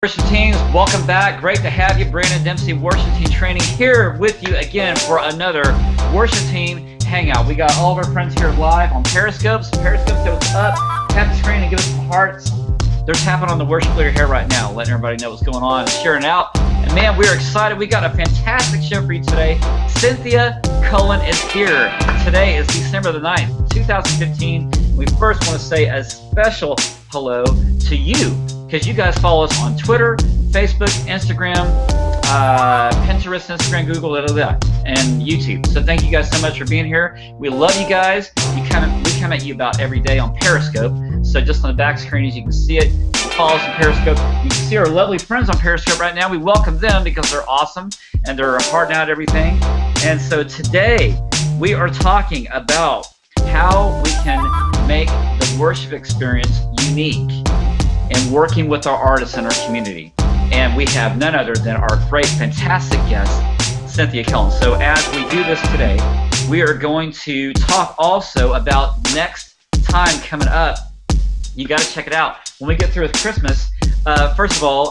Worship teams, welcome back. Great to have you. Brandon Dempsey, Worship Team Training, here with you again for another Worship Team Hangout. We got all of our friends here live on Periscope. So Periscope, say what's up. Tap the screen and give us some hearts. They're tapping on the worship leader here right now, letting everybody know what's going on, sharing out. And man, we're excited. We got a fantastic show for you today. Cynthia Cullen is here. Today is December the 9th, 2015. We first want to say a special hello to you, because you guys follow us on Twitter, Facebook, Instagram, Pinterest, Instagram, Google, and YouTube. So thank you guys so much for being here. We love you guys. We come at you about every day on Periscope. So just on the back screen, as you can see it, you follow us on Periscope. You can see our lovely friends on Periscope right now. We welcome them because they're awesome and they're hearting out everything. And so today we are talking about how we can make the worship experience unique and working with our artists in our community. And we have none other than our great, fantastic guest, Cynthia Cullen. So as we do this today, we are going to talk also about next time coming up. You got to check it out. When we get through with Christmas, first of all,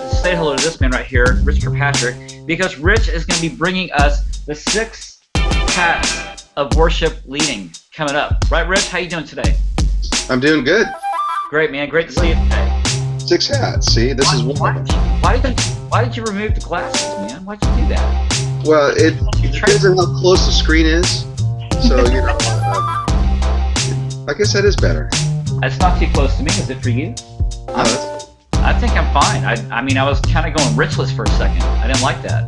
say hello to this man right here, Rich Kirkpatrick, because Rich is going to be bringing us the 6 hats of worship leading coming up. Right, Rich? How you doing today? I'm doing good. Great, man. Great to see you today. 6 hats. See, this is one of them. Why did you remove the glasses, man? Why'd you do that? Well, it depends on how close the screen is. So, you know, I guess that is better. It's not too close to me. Is it for you? I think I'm fine. I mean, I was kind of going richless for a second. I didn't like that.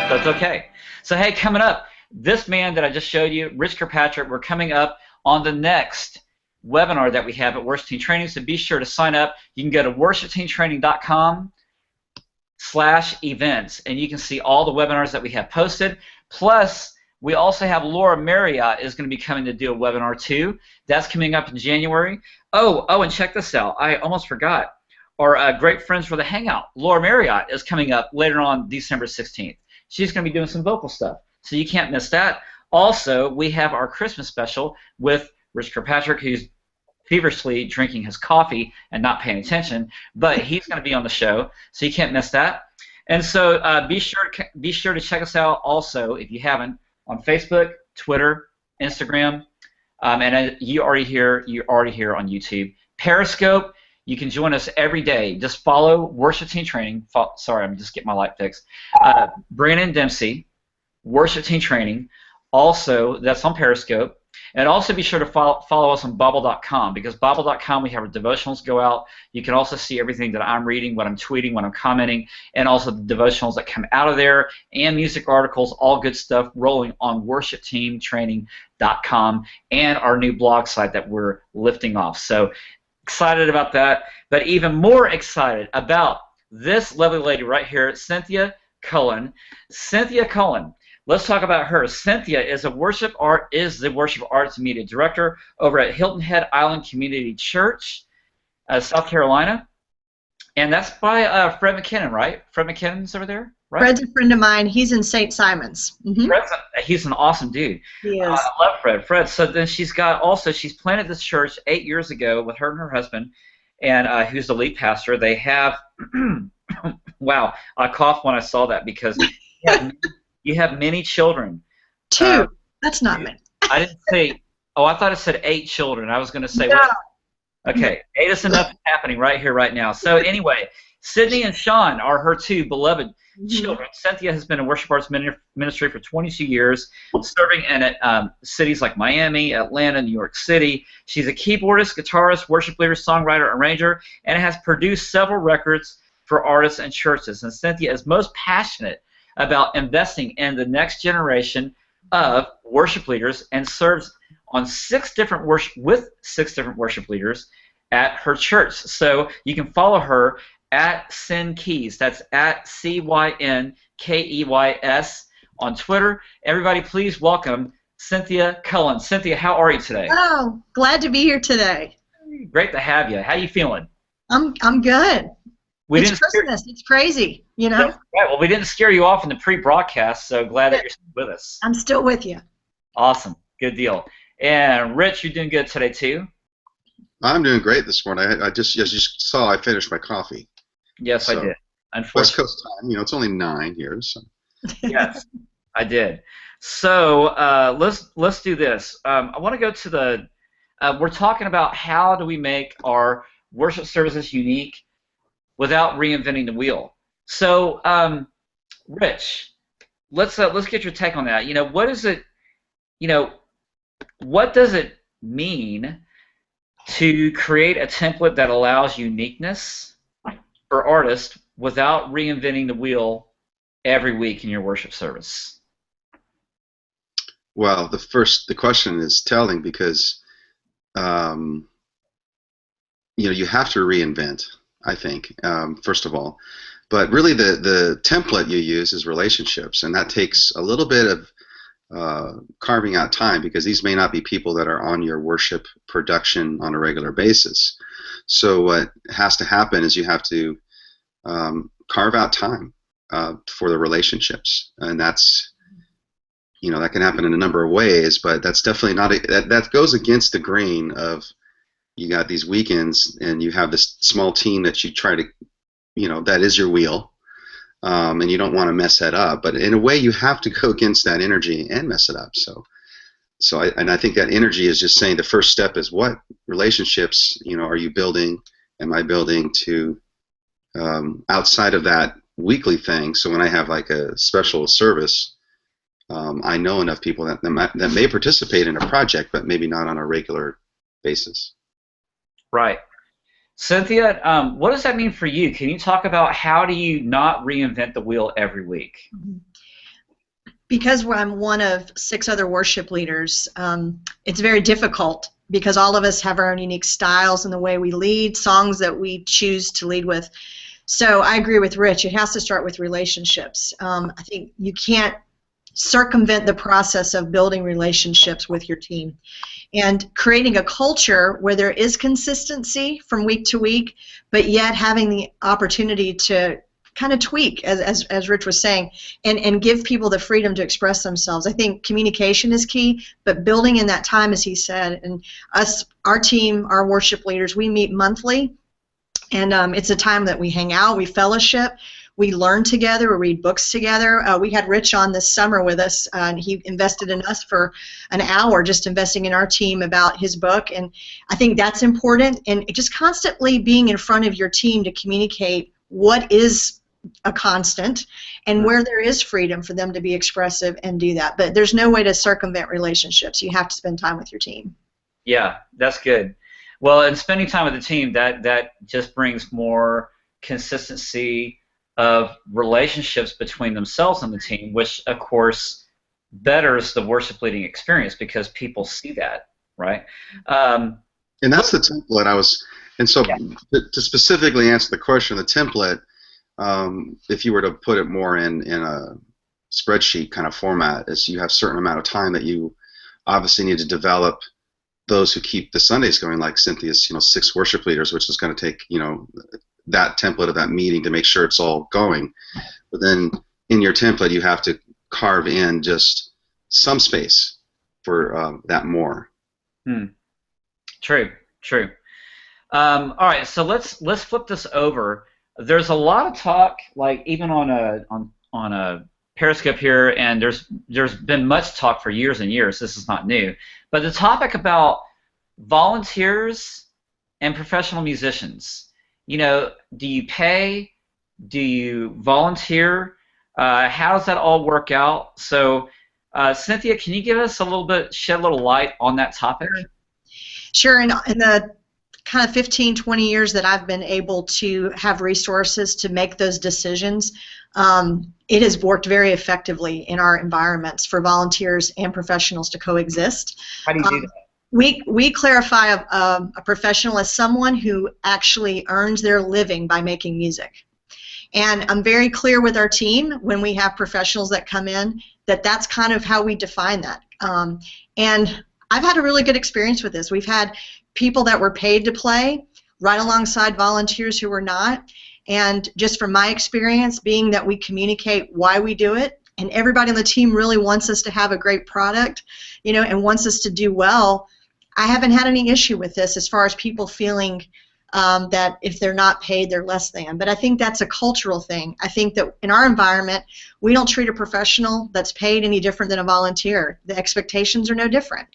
So it's okay. So, hey, coming up, this man that I just showed you, Rich Kirkpatrick, we're coming up on the next webinar that we have at Worship Team Training, so be sure to sign up. You can go to worshipteamtraining.com/events, and you can see all the webinars that we have posted. Plus, we also have Laura Marriott is going to be coming to do a webinar too. That's coming up in January. Oh, and check this out. I almost forgot. Our great friends for the Hangout, Laura Marriott, is coming up later on December 16th. She's going to be doing some vocal stuff, so you can't miss that. Also, we have our Christmas special with Rich Kirkpatrick, who's feverishly drinking his coffee and not paying attention, but he's going to be on the show, so you can't miss that. And so be sure to check us out also, if you haven't, on Facebook, Twitter, Instagram, and you're already here on YouTube. Periscope, you can join us every day. Just follow Worship Team Training. Sorry, I'm just getting my light fixed. Brandon Dempsey, Worship Team Training. Also, that's on Periscope. And also be sure to follow us on Bible.com, because Bible.com, we have our devotionals go out. You can also see everything that I'm reading, what I'm tweeting, what I'm commenting, and also the devotionals that come out of there, and music articles, all good stuff rolling on worshipteamtraining.com, and our new blog site that we're lifting off. So excited about that, but even more excited about this lovely lady right here, Cynthia Cullen. Cynthia Cullen. Let's talk about her. Cynthia is the worship arts media director over at Hilton Head Island Community Church, South Carolina, and that's by Fred McKinnon, right? Fred McKinnon's over there, right? Fred's a friend of mine. He's in St. Simons. Mm-hmm. He's an awesome dude. He is. I love Fred. So then she's planted this church 8 years ago with her and her husband, and who's the lead pastor. They have, wow, I coughed when I saw that because. You have many children. 2. That's not many. I didn't say. Oh, I thought it said 8 children. I was going to say. No. What? Okay, 8 is enough happening right here, right now. So anyway, Sydney and Sean are her 2 beloved children. Cynthia has been in worship arts ministry for 22 years, serving in cities like Miami, Atlanta, New York City. She's a keyboardist, guitarist, worship leader, songwriter, arranger, and has produced several records for artists and churches. And Cynthia is most passionate about investing in the next generation of worship leaders, and serves on 6 different worship leaders at her church. So you can follow her at Cyn Keys. That's at CYNKEYS on Twitter. Everybody, please welcome Cynthia Cullen. Cynthia, how are you today? Oh, glad to be here today. Great to have you. How you feeling? I'm good. It's Christmas. It's crazy, you know? Right. Well, we didn't scare you off in the pre-broadcast, so glad that you're still with us. I'm still with you. Awesome. Good deal. And Rich, you're doing good today, too? I'm doing great this morning. I just, as you saw, I finished my coffee. Yes, I So did. West Unfortunately. Coast time, it's only 9 here. So. Yes, I did. So let's do this. I want to go to the. We're talking about how do we make our worship services unique without reinventing the wheel. So, Rich, let's get your take on that. What is it? What does it mean to create a template that allows uniqueness for artists without reinventing the wheel every week in your worship service? Well, the question is telling because um, you have to reinvent. I think first of all, but really the template you use is relationships, and that takes a little bit of carving out time because these may not be people that are on your worship production on a regular basis. So what has to happen is you have to carve out time for the relationships, and that's that can happen in a number of ways, but that's definitely not that goes against the grain of you got these weekends and you have this small team that you try to that is your wheel, and you don't want to mess that up, but in a way you have to go against that energy and mess it up. I think that energy is just saying the first step is what relationships are you building, am I building to outside of that weekly thing. So when I have like a special service, I know enough people that may participate in a project, but maybe not on a regular basis. Right. Cynthia, what does that mean for you? Can you talk about how do you not reinvent the wheel every week? Because I'm one of 6 other worship leaders, it's very difficult because all of us have our own unique styles and the way we lead, songs that we choose to lead with. So I agree with Rich. It has to start with relationships. I think you can't circumvent the process of building relationships with your team and creating a culture where there is consistency from week to week, but yet having the opportunity to kind of tweak, as Rich was saying, and give people the freedom to express themselves. I think communication is key, but building in that time, as he said, and our team, our worship leaders, we meet monthly, and it's a time that we hang out, we fellowship, we learn together, we read books together. We had Rich on this summer with us, and he invested in us for an hour, just investing in our team about his book, and I think that's important, and just constantly being in front of your team to communicate what is a constant and where there is freedom for them to be expressive and do that. But there's no way to circumvent relationships. You have to spend time with your team. Yeah, that's good. Well, and spending time with the team, that just brings more consistency of relationships between themselves and the team, which of course betters the worship leading experience because people see that, right? And that's the template to specifically answer the question, the template, if you were to put it more in a spreadsheet kind of format, is you have a certain amount of time that you obviously need to develop those who keep the Sundays going, like Cynthia's 6 worship leaders, which is going to take that template of that meeting to make sure it's all going. But then in your template you have to carve in just some space for that more. True. All right, so let's flip this over. There's a lot of talk, like even on a Periscope here, and there's been much talk for years and years. This is not new, but the topic about volunteers and professional musicians. Do you pay? Do you volunteer? How does that all work out? So, Cynthia, can you shed a little light on that topic? Sure. In the kind of 15, 20 years that I've been able to have resources to make those decisions, it has worked very effectively in our environments for volunteers and professionals to coexist. How do you do that? We clarify a professional as someone who actually earns their living by making music. And I'm very clear with our team when we have professionals that come in that that's kind of how we define that. And I've had a really good experience with this. We've had people that were paid to play right alongside volunteers who were not. And just from my experience, being that we communicate why we do it, and everybody on the team really wants us to have a great product, and wants us to do well, I haven't had any issue with this as far as people feeling that if they're not paid, they're less than. But I think that's a cultural thing. I think that in our environment, we don't treat a professional that's paid any different than a volunteer. The expectations are no different.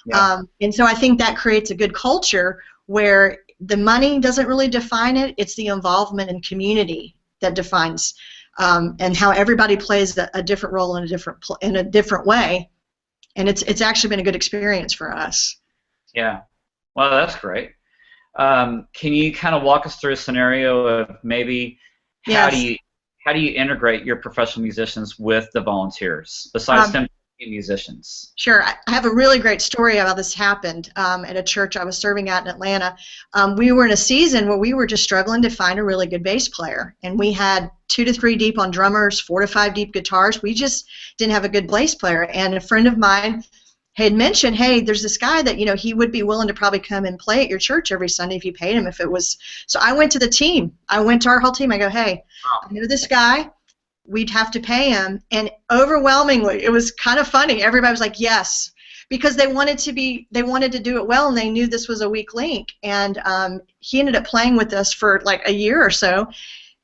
Yeah. And so I think that creates a good culture where the money doesn't really define it. It's the involvement in community that defines, and how everybody plays a different role in a different way. And it's actually been a good experience for us. Yeah. Well, that's great. Can you kind of walk us through a scenario of maybe how Yes. do you integrate your professional musicians with the volunteers besides them being musicians? Sure. I have a really great story about this happened at a church I was serving at in Atlanta. We were in a season where we were just struggling to find a really good bass player, and we had 2 to 3 deep on drummers, 4 to 5 deep guitars. We just didn't have a good bass player, and a friend of mine had mentioned, hey, there's this guy that, he would be willing to probably come and play at your church every Sunday if you paid him. If it was, so I went to the team. I went to our whole team. I go, hey, I know this guy. We'd have to pay him, and overwhelmingly, it was kind of funny. Everybody was like, yes, because they wanted to do it well, and they knew this was a weak link. And he ended up playing with us for like a year or so.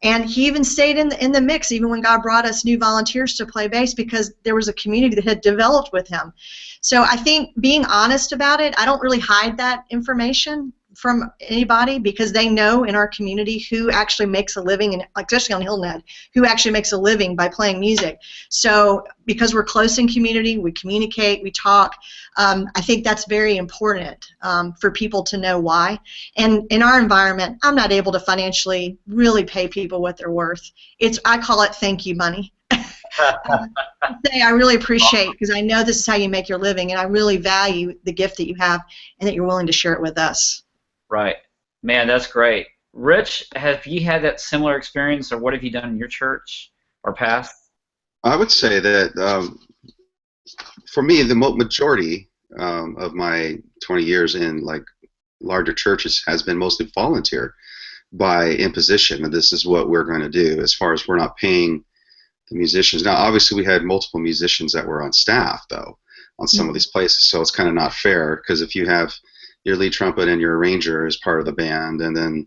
And he even stayed in the mix, even when God brought us new volunteers to play bass, because there was a community that had developed with him. So I think being honest about it, I don't really hide that information from anybody, because they know in our community who actually makes a living, and especially on HillNet, who actually makes a living by playing music. So because we're close in community, we communicate, we talk. I think that's very important for people to know why. And in our environment, I'm not able to financially really pay people what they're worth. I call it thank you money. I really appreciate, because I know this is how you make your living, and I really value the gift that you have and that you're willing to share it with us. Right. Man, that's great. Rich, have you had that similar experience, or what have you done in your church or past? I would say that for me, the majority of my 20 years in like larger churches has been mostly volunteer by imposition, and this is what we're going to do. As far as we're not paying the musicians. Now, obviously, we had multiple musicians that were on staff, though, on some of these places, so it's kind of not fair, because if you have your lead trumpet and your arranger as part of the band, and then,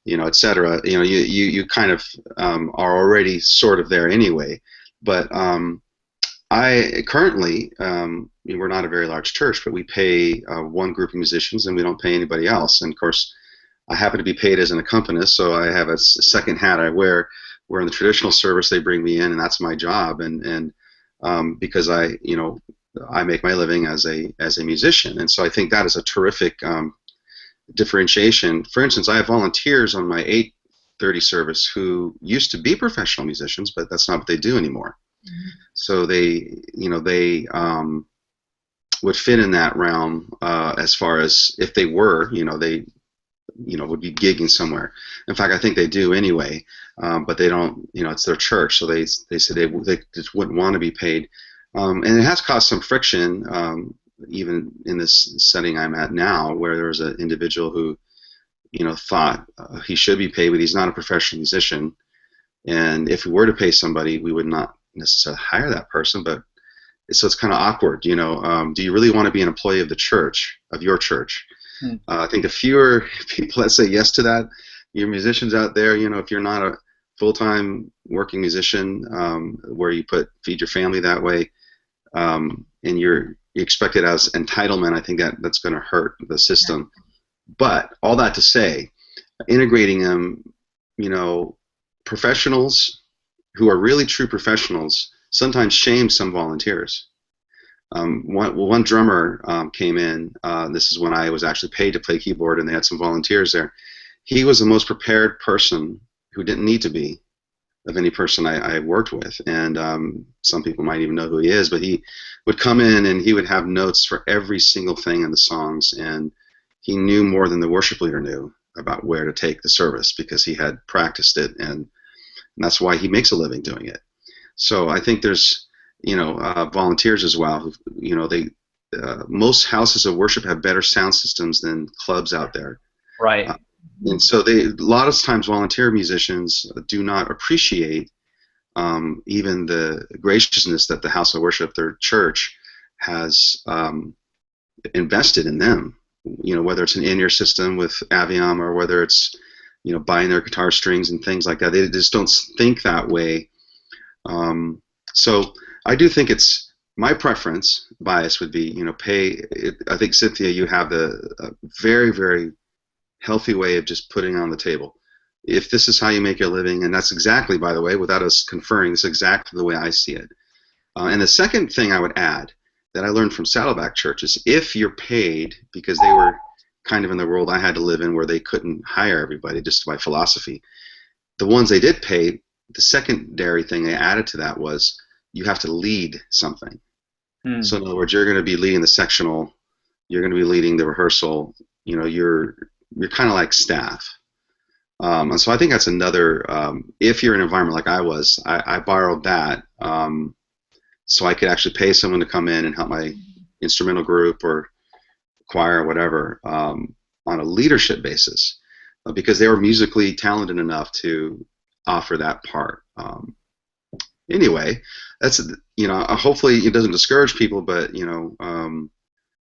et cetera, you kind of are already sort of there anyway. But I currently, we're not a very large church, but we pay one group of musicians, and we don't pay anybody else. And of course, I happen to be paid as an accompanist, so I have a second hat I wear. Where in the traditional service, they bring me in, and that's my job. And because I make my living as a musician, and so I think that is a terrific differentiation. For instance, I have volunteers on my 8:30 service who used to be professional musicians, but that's not what they do anymore. Mm-hmm. So they would fit in that realm as far as if they were, they would be gigging somewhere. In fact, I think they do anyway, but they don't. It's their church, so they said they just wouldn't want to be paid. And it has caused some friction, even in this setting I'm at now, where there was an individual who, thought he should be paid, but he's not a professional musician. And if we were to pay somebody, we would not necessarily hire that person. But so it's kind of awkward, do you really want to be an employee of the church, of your church? I think the fewer people that say yes to that, your musicians out there, if you're not a full-time working musician, where you feed your family that way, and you expect it as entitlement, I think that's going to hurt the system. But all that to say, integrating them, professionals who are really true professionals sometimes shame some volunteers. One drummer came in. This is when I was actually paid to play keyboard, and they had some volunteers there. He was the most prepared person, who didn't need to be, of any person I worked with. And some people might even know who he is, but he would come in and he would have notes for every single thing in the songs, and he knew more than the worship leader knew about where to take the service, because he had practiced it, and that's why he makes a living doing it. So I think there's volunteers as well. Most houses of worship have better sound systems than clubs out there. Right. And so a lot of times volunteer musicians do not appreciate even the graciousness that the house of worship, their church, has invested in them. whether it's an in-ear system with Aviom or whether it's, buying their guitar strings and things like that. They just don't think that way. So I do think it's my preference bias would be, pay. I think, Cynthia, you have a very, very healthy way of just putting it on the table. If this is how you make your living, and that's exactly, by the way, without us conferring, this is exactly the way I see it. And the second thing I would add that I learned from Saddleback Church is if you're paid, because they were kind of in the world I had to live in where they couldn't hire everybody just by philosophy, the ones they did pay, the secondary thing they added to that was you have to lead something. So in other words, you're going to be leading the sectional, you're going to be leading the rehearsal, you're kind of like staff. And so I think that's another, if you're in an environment like I was, I borrowed that so I could actually pay someone to come in and help my instrumental group or choir or whatever on a leadership basis because they were musically talented enough to offer that part. Anyway, that's, hopefully it doesn't discourage people, but,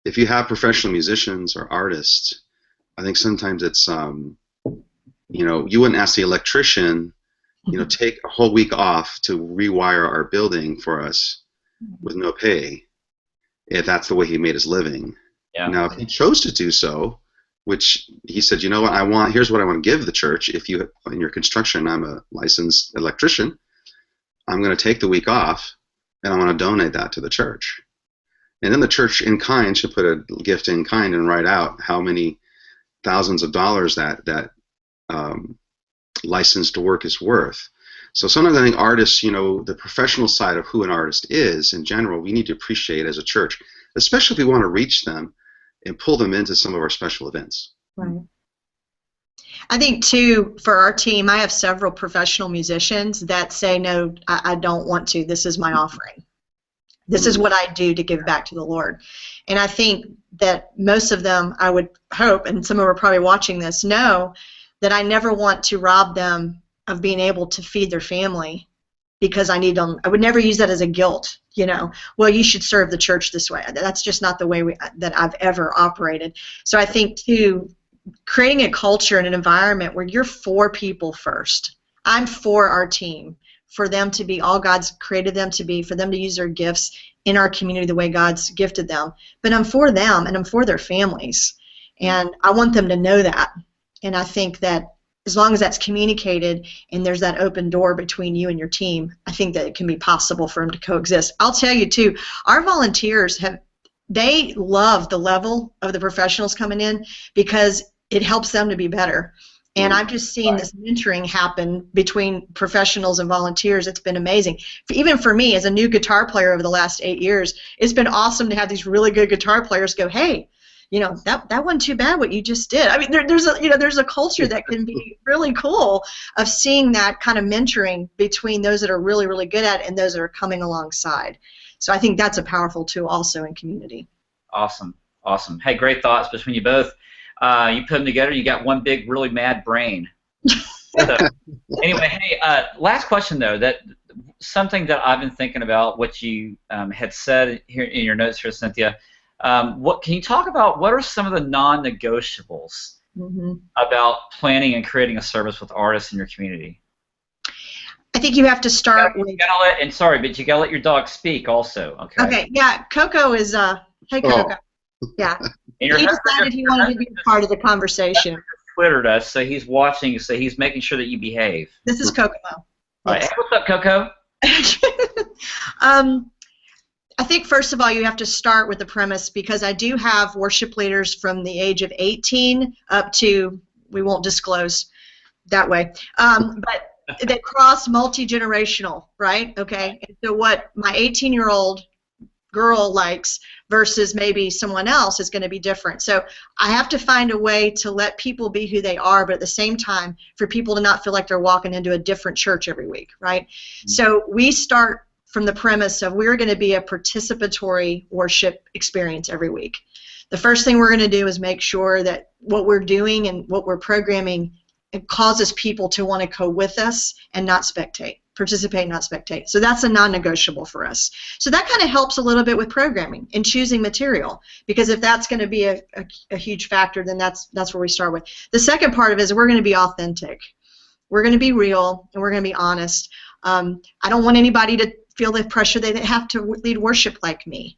if you have professional musicians or artists, I think sometimes it's, you wouldn't ask the electrician, take a whole week off to rewire our building for us with no pay, if that's the way he made his living. Yeah. Now, if he chose to do so, which he said, here's what I want to give the church. If you, in your construction, I'm a licensed electrician, I'm going to take the week off and I want to donate that to the church. And then the church in kind should put a gift in kind and write out how many thousands of dollars that licensed work is worth. So sometimes I think artists, the professional side of who an artist is in general, we need to appreciate as a church, especially if we want to reach them and pull them into some of our special events. Right. I think, too, for our team, I have several professional musicians that say, no, I don't want to. This is my offering. This is what I do to give back to the Lord. And I think that most of them, I would hope, and some of them are probably watching this, know that I never want to rob them of being able to feed their family because I need them. I would never use that as a guilt, well, you should serve the church this way. That's just not the way that I've ever operated. So I think, too, creating a culture and an environment where you're for people first. I'm for our team, for them to be all God's created them to be, for them to use their gifts in our community the way God's gifted them. But I'm for them and I'm for their families. And I want them to know that. And I think that as long as that's communicated and there's that open door between you and your team, I think that it can be possible for them to coexist. I'll tell you, too, our volunteers they love the level of the professionals coming in because it helps them to be better. And I've just seen this mentoring happen between professionals and volunteers. It's been amazing. Even for me, as a new guitar player over the last 8 years, it's been awesome to have these really good guitar players go, hey, that wasn't too bad what you just did. I mean, there's a culture that can be really cool of seeing that kind of mentoring between those that are really, really good at it and those that are coming alongside. So I think that's a powerful tool also in community. Awesome. Hey, great thoughts between you both. You put them together, you got one big, really mad brain. So, anyway, hey, last question though. That something that I've been thinking about, what you had said here in your notes here, Cynthia. What can you talk about? What are some of the non-negotiables about planning and creating a service with artists in your community? I think you have to start with. You gotta let your dog speak also. Okay. Okay. Yeah. Coco is. Hey, Coco. Yeah. He decided he wanted to be part of the conversation. Twittered us, so he's watching, so he's making sure that you behave. This is Kokomo. All right. Hey, what's up, Coco? I think, first of all, you have to start with the premise, because I do have worship leaders from the age of 18 up to, we won't disclose that way, but that cross multi-generational, right? Okay. And so what my 18-year-old girl likes versus maybe someone else is going to be different. So I have to find a way to let people be who they are, but at the same time for people to not feel like they're walking into a different church every week, right? So we start from the premise of we're going to be a participatory worship experience every week. The first thing we're going to do is make sure that what we're doing and what we're programming, it causes people to want to go with us and not spectate. participate, not spectate. So that's a non-negotiable for us. So that kind of helps a little bit with programming and choosing material, because if that's going to be a huge factor, then that's where we start with. The second part of it is we're going to be authentic. We're going to be real, and we're going to be honest. I don't want anybody to feel the pressure that they have to lead worship like me.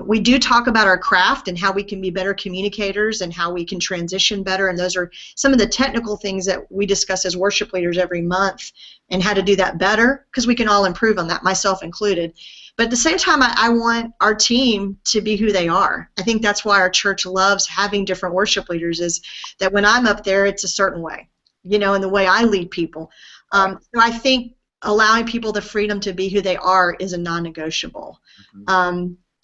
We do talk about our craft and how we can be better communicators and how we can transition better, and those are some of the technical things that we discuss as worship leaders every month, and how to do that better, because we can all improve on that, myself included. But at the same time, I want our team to be who they are. I think that's why our church loves having different worship leaders, is that when I'm up there, it's a certain way, you know, and the way I lead people. So I think allowing people the freedom to be who they are is a non-negotiable.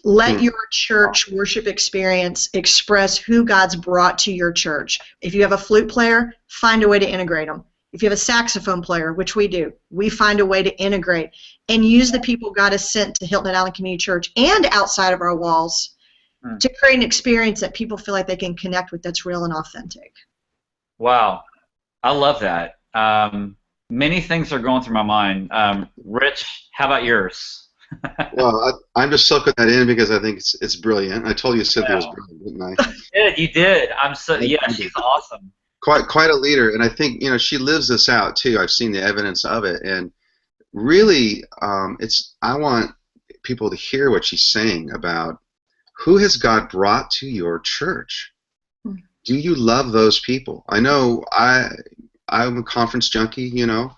Let your church worship experience express who God's brought to your church. If you have a flute player, find a way to integrate them. If you have a saxophone player, which we do, we find a way to integrate and use the people God has sent to Hilton and Allen Community Church and outside of our walls to create an experience that people feel like they can connect with, that's real and authentic. Wow. I love that. Many things are going through my mind. Rich, how about yours? Well, I'm just soaking that in because I think it's brilliant. I told you Cynthia was brilliant, didn't I? You did. I'm so yeah. She's awesome. Quite a leader, and I think, you know, she lives this out too. I've seen the evidence of it, and really, I want people to hear what she's saying about who has God brought to your church. Do you love those people? I know I'm a conference junkie, you know.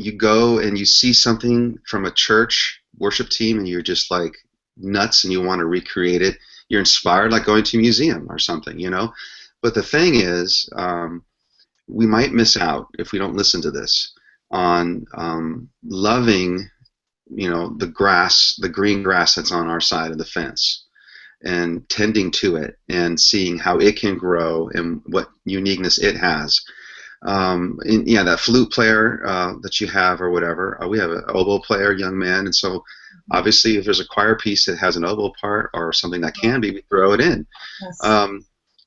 You go and you see something from a church worship team and you're just like nuts and you want to recreate it. You're inspired, like going to a museum or something, you know. But the thing is, we might miss out if we don't listen to this on loving, you know, the grass, the green grass that's on our side of the fence, and tending to it and seeing how it can grow and what uniqueness it has. Yeah, that flute player that you have or whatever. We have an oboe player, young man, and so obviously if there's a choir piece that has an oboe part or something that can be, we throw it in. Yes.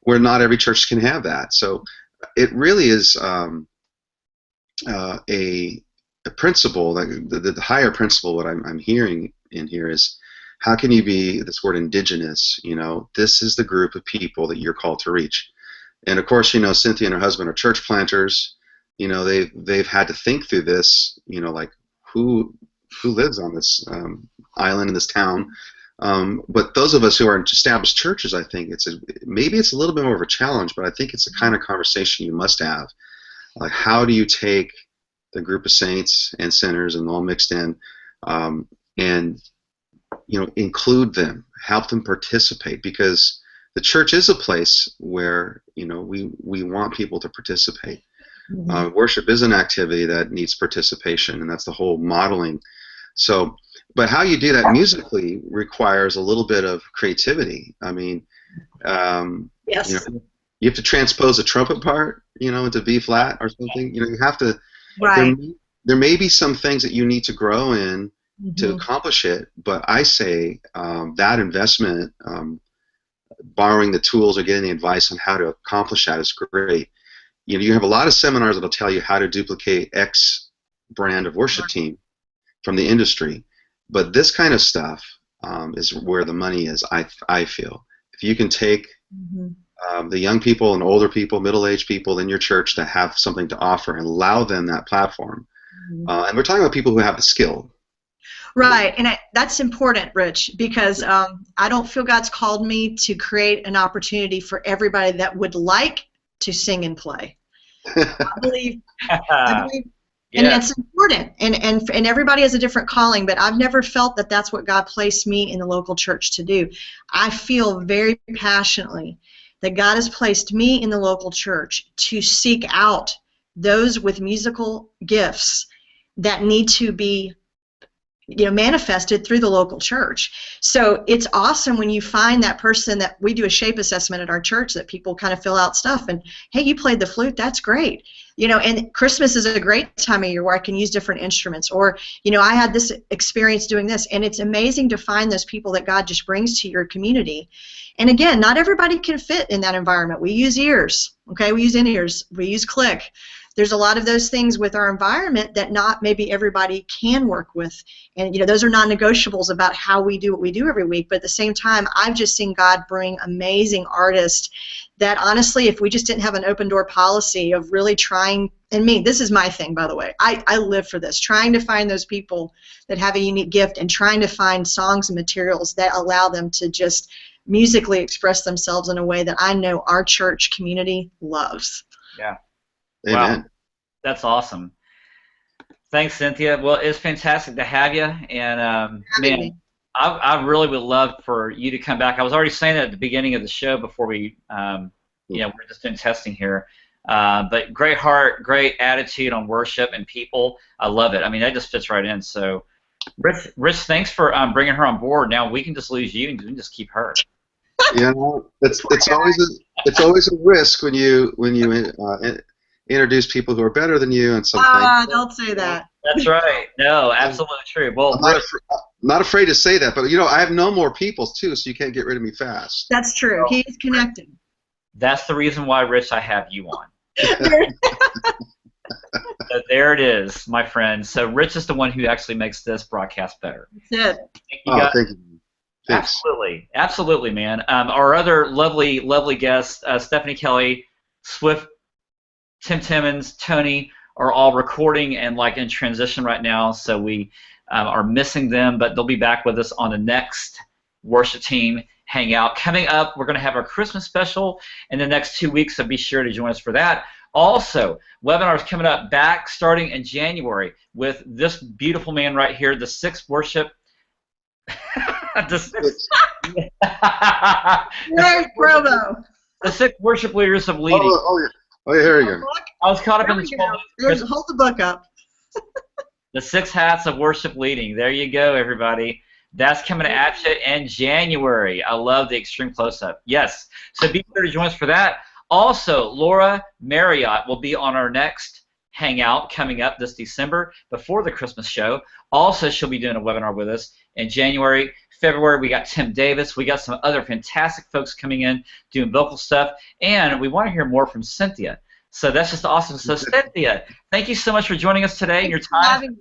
Where not every church can have that. So it really is a principle, that the higher principle, what I'm hearing in here is, how can you be, this word indigenous, you know, this is the group of people that you're called to reach. And of course, you know, Cynthia and her husband are church planters. You know, they've had to think through this. You know, like who lives on this island in this town. But those of us who are in established churches, I think maybe it's a little bit more of a challenge, but I think it's the kind of conversation you must have. Like, how do you take the group of saints and sinners and all mixed in, and you know, include them, help them participate, because the church is a place where, you know, we want people to participate. Worship is an activity that needs participation, and that's the whole modeling. So, but how you do that musically requires a little bit of creativity. I mean, yes. You know, you have to transpose a trumpet part, you know, into B flat or something. You know, you have to. Right. There may be some things that you need to grow in to accomplish it, but I say that investment. Borrowing the tools or getting the advice on how to accomplish that is great. You know, you have a lot of seminars that'll tell you how to duplicate X brand of worship team from the industry, but this kind of stuff is where the money is. I feel if you can take the young people and older people, middle-aged people in your church that have something to offer and allow them that platform, and we're talking about people who have the skill. Right, and that's important, Rich, because I don't feel God's called me to create an opportunity for everybody that would like to sing and play. I believe, and it's important, and everybody has a different calling, but I've never felt that that's what God placed me in the local church to do. I feel very passionately that God has placed me in the local church to seek out those with musical gifts that need to be, you know, manifested through the local church. So it's awesome when you find that person. That we do a shape assessment at our church, that people kind of fill out stuff and, hey, you played the flute, that's great. You know, and Christmas is a great time of year where I can use different instruments, or, you know, I had this experience doing this, and it's amazing to find those people that God just brings to your community. And again, not everybody can fit in that environment. We use ears, okay? We use in-ears. We use click. there's a lot of those things with our environment that not maybe everybody can work with. And, those are non-negotiables about how we do what we do every week. But at the same time, I've just seen God bring amazing artists that honestly, if we just didn't have an open door policy of really trying, and this is my thing, by the way, I live for this, trying to find those people that have a unique gift and trying to find songs and materials that allow them to just musically express themselves in a way that I know our church community loves. Yeah. Amen. Wow. That's awesome. Thanks, Cynthia. Well, it's fantastic to have you. And, man, I really would love for you to come back. I was already saying that at the beginning of the show before we, we're just doing testing here. But great heart, great attitude on worship and people. I love it. I mean, that just fits right in. So, Rich, thanks for bringing her on board. Now we can just lose you and we can just keep her. It's always a risk when you introduce people who are better than you and something. Don't say that. That's right. No, absolutely true. Well, I'm not afraid to say that, but I have no more people too, so you can't get rid of me fast. That's true. He's connected. That's the reason why, Rich, I have you on. So there it is, my friend. So Rich is the one who actually makes this broadcast better. That's it. Thank you. Thanks. Absolutely, man. Our other lovely guests, Stephanie Kelly, Swift, Tim Timmons, Tony, are all recording and in transition right now, so we are missing them, but they'll be back with us on the next worship team hangout. Coming up, we're going to have our Christmas special in the next 2 weeks, so be sure to join us for that. Also, webinars coming up back starting in January with this beautiful man right here, the sixth worship. The six worship leaders of leading. Oh, here we go. I was caught up in the hold the book up. The 6 hats of worship leading. There you go, everybody. That's coming at you in January. I love the extreme close-up. Yes. So be sure to join us for that. Also, Laura Marriott will be on our next hangout coming up this December before the Christmas show. Also, she'll be doing a webinar with us in January. February, we got Tim Davis. We got some other fantastic folks coming in doing vocal stuff. And we want to hear more from Cynthia. So that's just awesome. So, Cynthia, thank you so much for joining us today. Your time.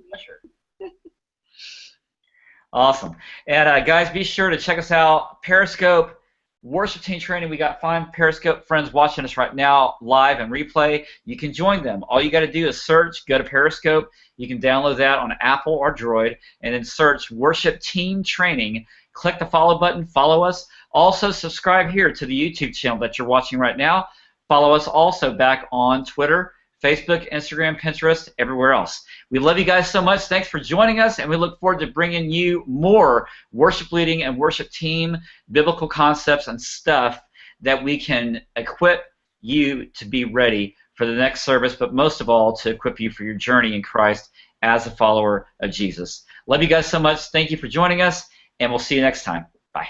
Awesome. And, guys, be sure to check us out. Periscope, worship team training. We got 5 Periscope friends watching us right now, live and replay. You can join them. All you got to do is search, go to Periscope. You can download that on Apple or Droid, and then search Worship Team Training. Click the follow button, follow us. Also, subscribe here to the YouTube channel that you're watching right now. Follow us also back on Twitter, Facebook, Instagram, Pinterest, everywhere else. We love you guys so much. Thanks for joining us, and we look forward to bringing you more worship leading and worship team biblical concepts and stuff that we can equip you to be ready for the next service, but most of all, to equip you for your journey in Christ as a follower of Jesus. Love you guys so much. Thank you for joining us, and we'll see you next time. Bye.